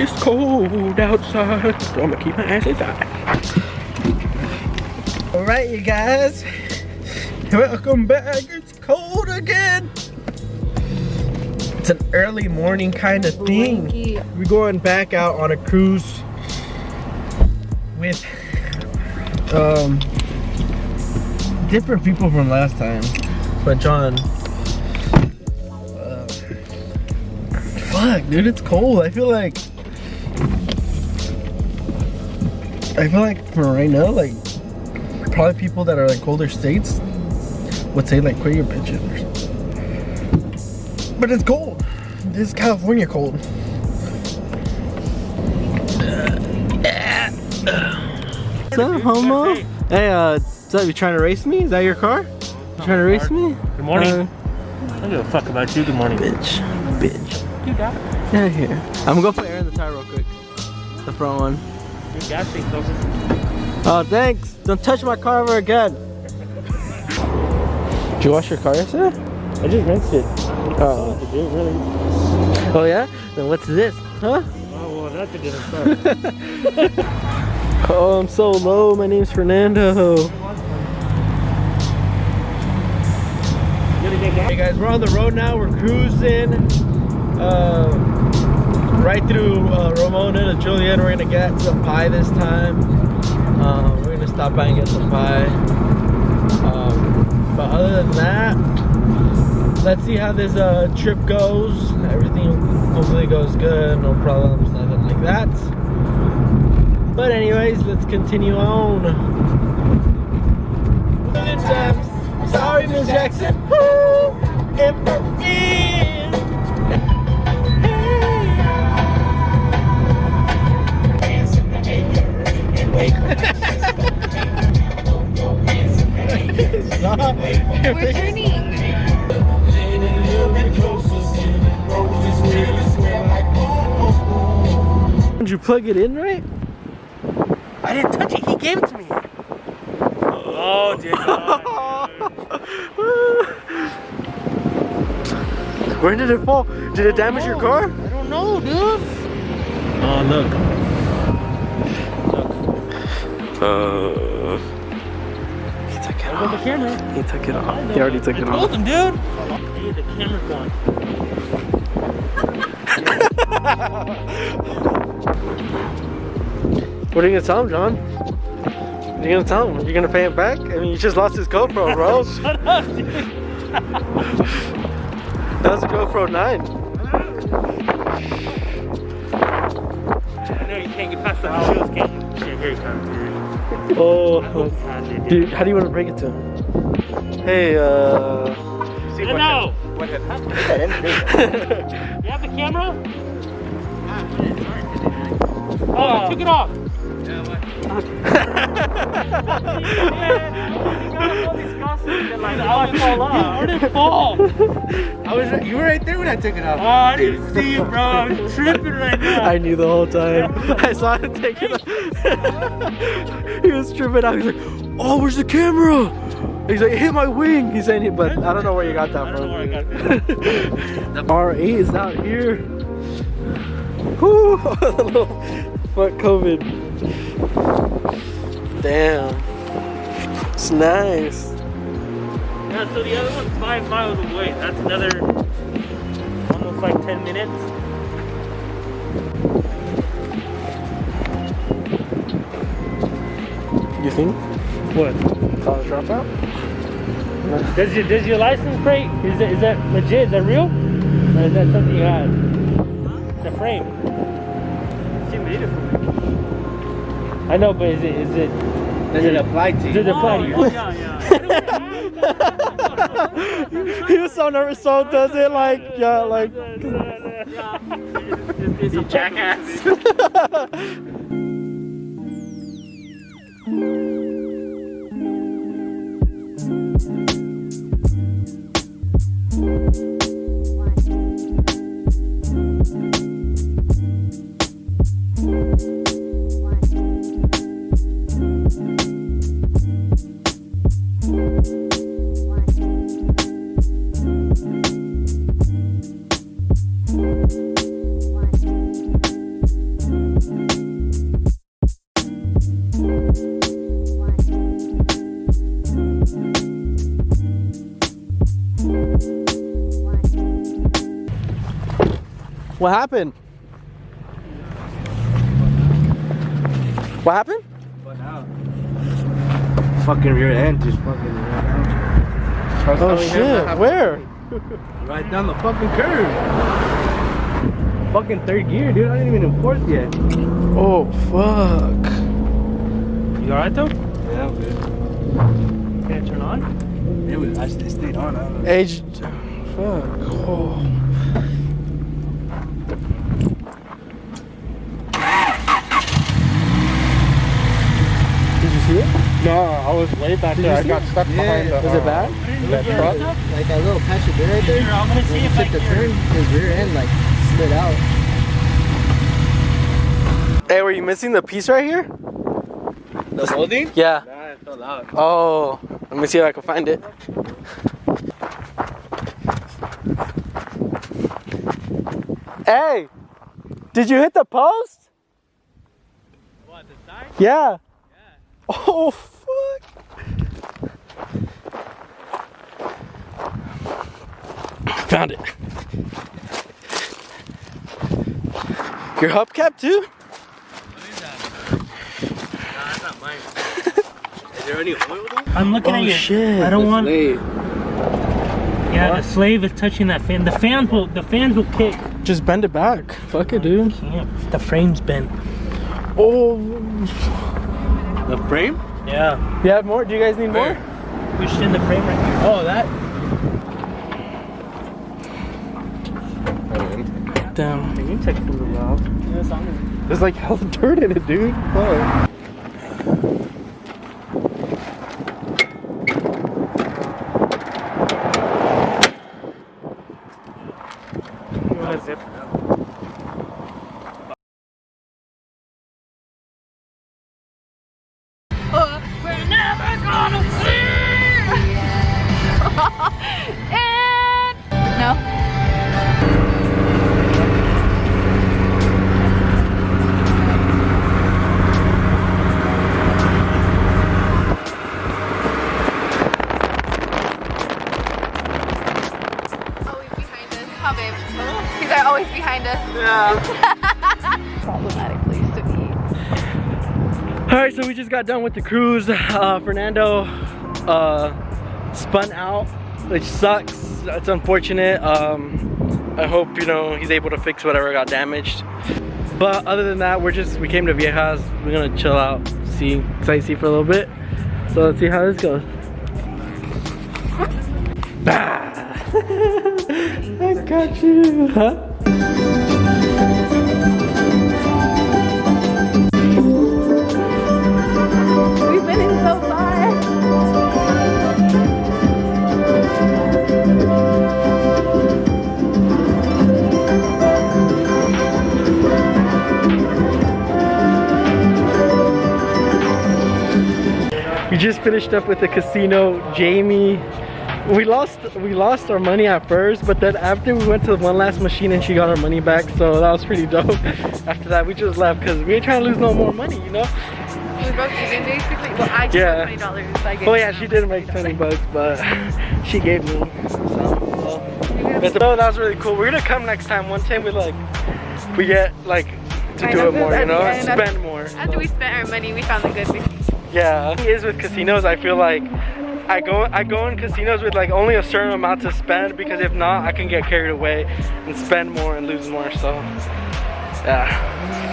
It's cold outside, so I'm gonna keep my ass inside. Alright, you guys. Welcome back. It's cold again. It's an early morning kind of thing. We're going back out on a cruise with different people from last time. But John, fuck, dude, it's cold. I feel like for right now, like probably people that are like colder states would say like quit your bitches or something. But it's cold. This is California cold. What's up, homo? Hey, what's up? You trying to race me? Is that your car? You trying to race me? Good morning. I don't give a fuck about you. Good morning. Bitch. You got it. Yeah, here. I'm gonna go put air in the tire real quick. The front one. Your gas tank's open. Oh, thanks. Don't touch my car ever again. Did you wash your car yesterday? I just rinsed it. Oh. Dude, really? Oh yeah? Then what's this? Huh? Oh, well, that's a different stuff. Oh, I'm so low. My name's Fernando. Hey guys, we're on the road now. We're cruising right through Ramona to Juliet. We're gonna get some pie this time. We're gonna stop by and get some pie. But other than that, let's see how this trip goes. Everything hopefully goes good. No problems, nothing like that. But anyways, let's continue on. Sorry, Miss Jackson. Woo! And for me. Stop. We're turning. Did you plug it in right? I didn't touch it. He gave it to me. Oh, dear God. Where did it fall? Did it damage your car? I don't know, dude. Oh, look. He took it Look at off. the camera. He took it off. He already took it I told off. him, dude. Hey, the camera's going. What are you gonna tell him, John? What are you gonna tell him? You're gonna pay him back? I mean, you just lost his GoPro, bro. Shut up, dude. That was a GoPro 9. I know you can't get past the shoes, can you? Here he comes, dude. Oh, Dude. dude, how do you want to break it to him? Hey, I know. What happened? You have the camera? Oh, I took it off. I didn't fall. You were right there when I took it off. Oh, I didn't see you, bro. I was tripping right now. I knew the whole time. I saw him take it off. He was tripping out. He's like, oh, where's the camera? He's like, it hit my wing. He's saying it, but I don't know where you got that I from. don't know where I got that. R8 is out here. Whoo, the little fuck COVID. Damn. It's nice. Yeah, so the other one's 5 miles away. That's another almost like 10 minutes. You think? What? College dropout? Does your license plate, is that legit? Is that real? Or is that something you had? The frame. She made it for me. I know, but is it Does it apply to you? does it apply to you? Oh, yeah. He was so nervous, so does it like, yeah, like. It's a jackass. What happened? What happened? But now, fucking rear end just fucking ran out. Oh shit, where? Right down the fucking curve. Fucking third gear, dude. I didn't even in fourth yet. Oh fuck. You alright though? Yeah, I'm good. Can it turn on? It stayed on. I don't know. Age. Fuck. Oh. Did you see it? No, I was way back there. I got stuck behind the. Was it bad? That truck? Like that little patch of dirt right there. Here, I'm gonna see if I Took the can. turn, his rear end like slid out. Hey, were you missing the piece right here? The molding? Yeah. Nah, it fell out. Oh, let me see if I can find it. Hey, did you hit the post? What, the side? Yeah. Oh, fuck. Found it. Your hubcap too? What is that? Nah, that's not mine. Is there any oil though? I'm looking Oh at you. shit. I don't want. Slave. Yeah, the slave is touching that fan. The fans will kick. Just bend it back. Fuck it, dude. Can't. The frame's bent. Oh. The frame? Yeah. You have more? Do you guys need more? Pushed in the frame right here. Oh, that. Damn. Can you take it a little while? Yeah, it's on there. There's like hella dirt in it, dude. Fuck. You want to zip? We're never gonna see. And no. Always behind us. Huh, babe? These are always behind us. Yeah. Problematic place to be. Alright, so we just got done with the cruise. Fernando spun out, which sucks. It's unfortunate. I hope, you know, he's able to fix whatever got damaged. But other than that, we came to Viejas. We're gonna chill out, sightsee for a little bit. So let's see how this goes. I got you, huh? We've been in so far. We just finished up with the casino. Jamie, we lost our money at first, but then after we went to the one last machine and she got our money back, so that was pretty dope. After that, we just left because we ain't trying to lose no more money, you know? We broke even basically. Well, I just Yeah. got $20. So I gave Oh her yeah, she did make $20, but she gave me some. So. $20. But that was really cool. We're gonna come next time. One time we get like to do it more, you know, spend more. After we spent our money, we found the good thing. Yeah, it is with casinos. I feel like I go in casinos with like only a certain amount to spend, because if not, I can get carried away and spend more and lose more. So yeah.